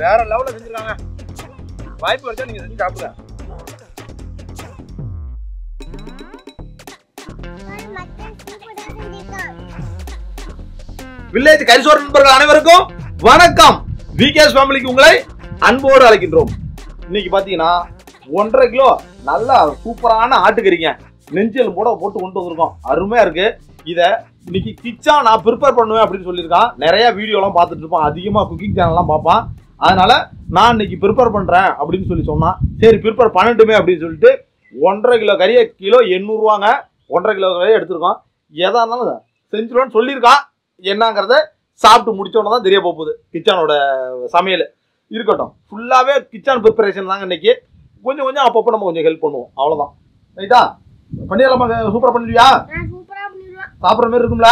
வேற லெவல்ல செஞ்சிருக்காங்க. வாய்ப்பு கிடைச்சா நீங்க செஞ்சு சாப்பிடுங்க. வில்லேஜ் கரிசோர் நண்பர்கள் அனைவருக்கும் வணக்கம். விகேஎஸ் ஃபேமிலிக்கு உங்களை அன்போடு அழைக்கின்றோம். இன்னைக்கு பாத்தீங்கன்னா 1.5 கிலோ நல்ல சூப்பரான ஆட்டுக்கறிங்க நெஞ்சல் போட போட்டு கொண்டு வந்திருக்கோம். அருமையா இருக்கு. இத இன்னைக்கு கிச்சா நான் ப்ரிப்பேர் பண்ணுவேன் அப்படின்னு சொல்லியிருக்கான். நிறைய வீடியோலாம் பார்த்துட்டு இருப்பான், அதிகமா குக்கிங் சேனல்லாம் பார்ப்பான். அதனால நான் இன்னைக்கு ப்ரிப்பேர் பண்றேன் அப்படின்னு சொன்னான். சரி ப்ரிப்பேர் பண்ணட்டுமே அப்படின்னு சொல்லிட்டு 1.5 கிலோ கறியை கிலோ 800 ரூபாங்க. 1.5 கிலோ கறியை எடுத்திருக்கோம். எதா இருந்தாலும் செஞ்சிருவான்னு சொல்லியிருக்கான். என்னங்கிறத சாப்பிட்டு முடிச்சோன்னு தான் தெரிய போகுது கிச்சனோட சமையல். இருக்கட்டும், ஃபுல்லாகவே கிச்சன் ப்ரிப்பரேஷன் தாங்க இன்னைக்கு. கொஞ்சம் கொஞ்சம் அப்பப்போ நம்ம கொஞ்சம் ஹெல்ப் பண்ணுவோம், அவ்வளோதான். ரைட்டா? பண்ணிடலாமா? சூப்பராக பண்ணிடுவியா? சாப்பிட்ற மாதிரி இருக்கும்ல?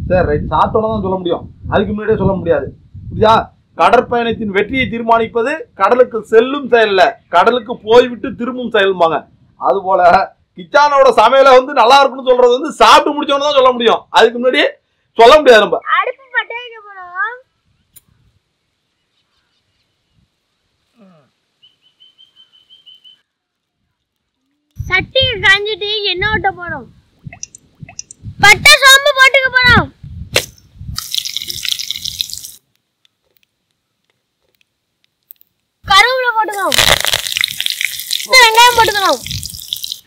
சரி ரைட். சாப்பிட்டோன்னு தான் சொல்ல முடியும், அதுக்கு முன்னாடியே சொல்ல முடியாது. புரியுதா? கடற்பயணத்தின் வெற்றியை தீர்மானிப்பது கடலுக்கு செல்லும் செயல் இல்ல, கடலுக்கு போய்விட்டு திரும்பும் செயல்பாங்க. அது போல கிச்சானோட சமையலை நல்லா இருக்குன்னு சொல்றது சாப்பிட்டு முடிச்சோன்னு தான் சொல்ல முடியும், அதுக்கு முன்னாடி சொல்ல முடியாது. நம்ம சட்டி காஞ்சிட்டு என்ன ஓட்ட போறோம்? பட்டை சோம்பு போட்டுக்க போறோம். கருவேப்பிலை போட்டுக்கணும். வெங்காயம் போட்டுக்கணும்.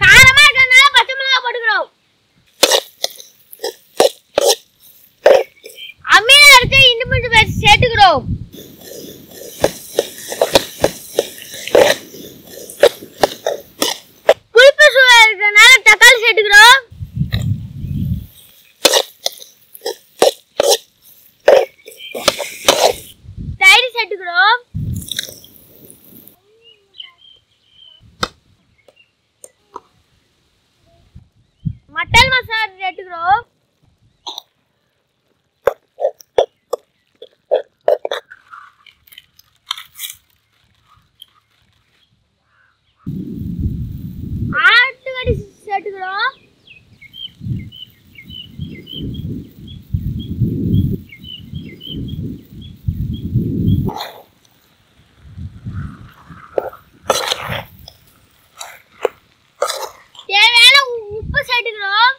காரமா இருக்கறனால பச்சை மிளகாய் போட்டுக்கணும். அம்மியில அரைச்ச இஞ்சி பூண்டு பேஸ்ட் சேர்த்துக்கிறோம். புளிப்பு சுவை இருக்கறனால தக்காளி சேர்த்துக்கிறோம். தயிர் சேர்த்துக்கிறோம். மட்டன் மசாலா சேர்த்துக்கிறோம். ஆட்டுக்கறி சேர்த்துக்கிறோம். தேவையான உப்பு சேர்த்துக்கிறோம்.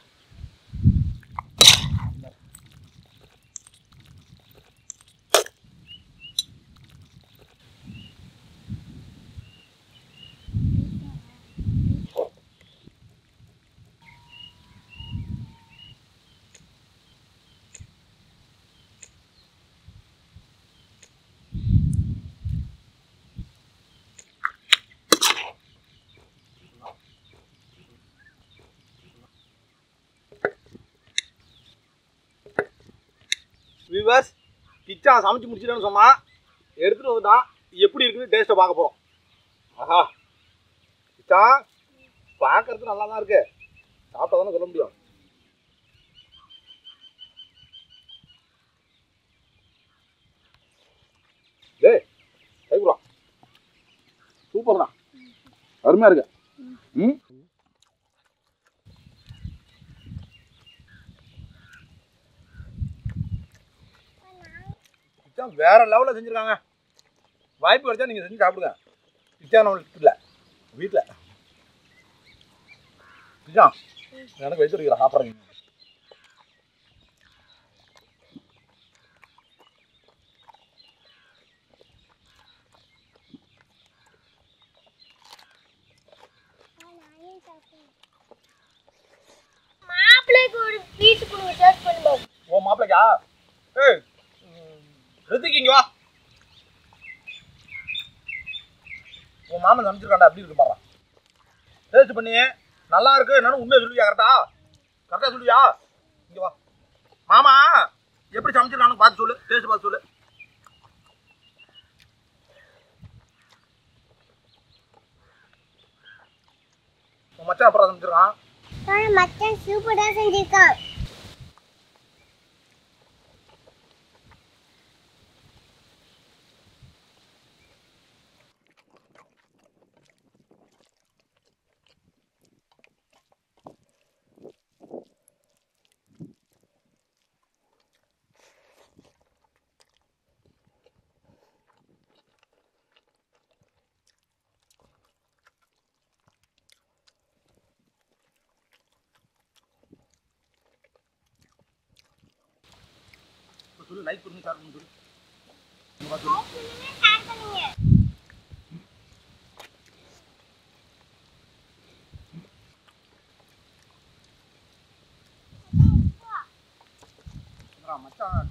வியூவர்ஸ், கிச்சா சமைச்சு முடிச்சிட்டேன்னு சொன்னா எடுத்துட்டு வந்துட்டான். எப்படி இருக்குன்னு டேஸ்ட்டை பார்க்க போறோம். ஆஹா, கிச்சா பார்க்கறதுக்கு நல்லா தான் இருக்கு, சாப்பிட்டா தானே சொல்ல முடியும். டேய் கைக்குறா, சூப்பர்ண்ணா, அருமையா இருக்கு. ம், வேற லெவல்ல செஞ்சிருக்காங்க. வாய்ப்பு கிடைச்சா நீங்க செஞ்சு சாப்பிடுங்க. கிச்சன் இல்ல வீட்டுல கிச்சன் எனக்கு வச்சு வைக்கிற சாப்பிட்றீங்க. மாப்பிளைக்கு ஒரு பீஸ் கொடுங்க, டேஸ்ட் பண்ணுங்க. ஓ மாப்பிளைக்கா? ஏய் ரித்திக்கு வா, உன் மாமன் சமைச்சிருக்காண்டா, அப்படி இருக்கு பாரு. டேஸ்ட் பண்ணி நல்லா இருக்கு என்னன்னு உண்மையை சொல்லுவியா? கரெக்டா சொல்லுவியா? இங்க வா மாமா, எப்படி சமைச்சிருக்கானு பார்த்து சொல்லு, டேஸ்ட் பார்த்து சொல்லு. உன் மச்சான் அப்புறம் சமைச்சிருக்கான். மச்சான் சூப்பரா செஞ்சிருக்கான். சொல்லு லைக் பண்ணுங்க ஷேர் பண்ணுங்க சொல்லு மச்சான்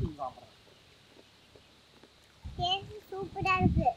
சூப்பரா இருக்கு.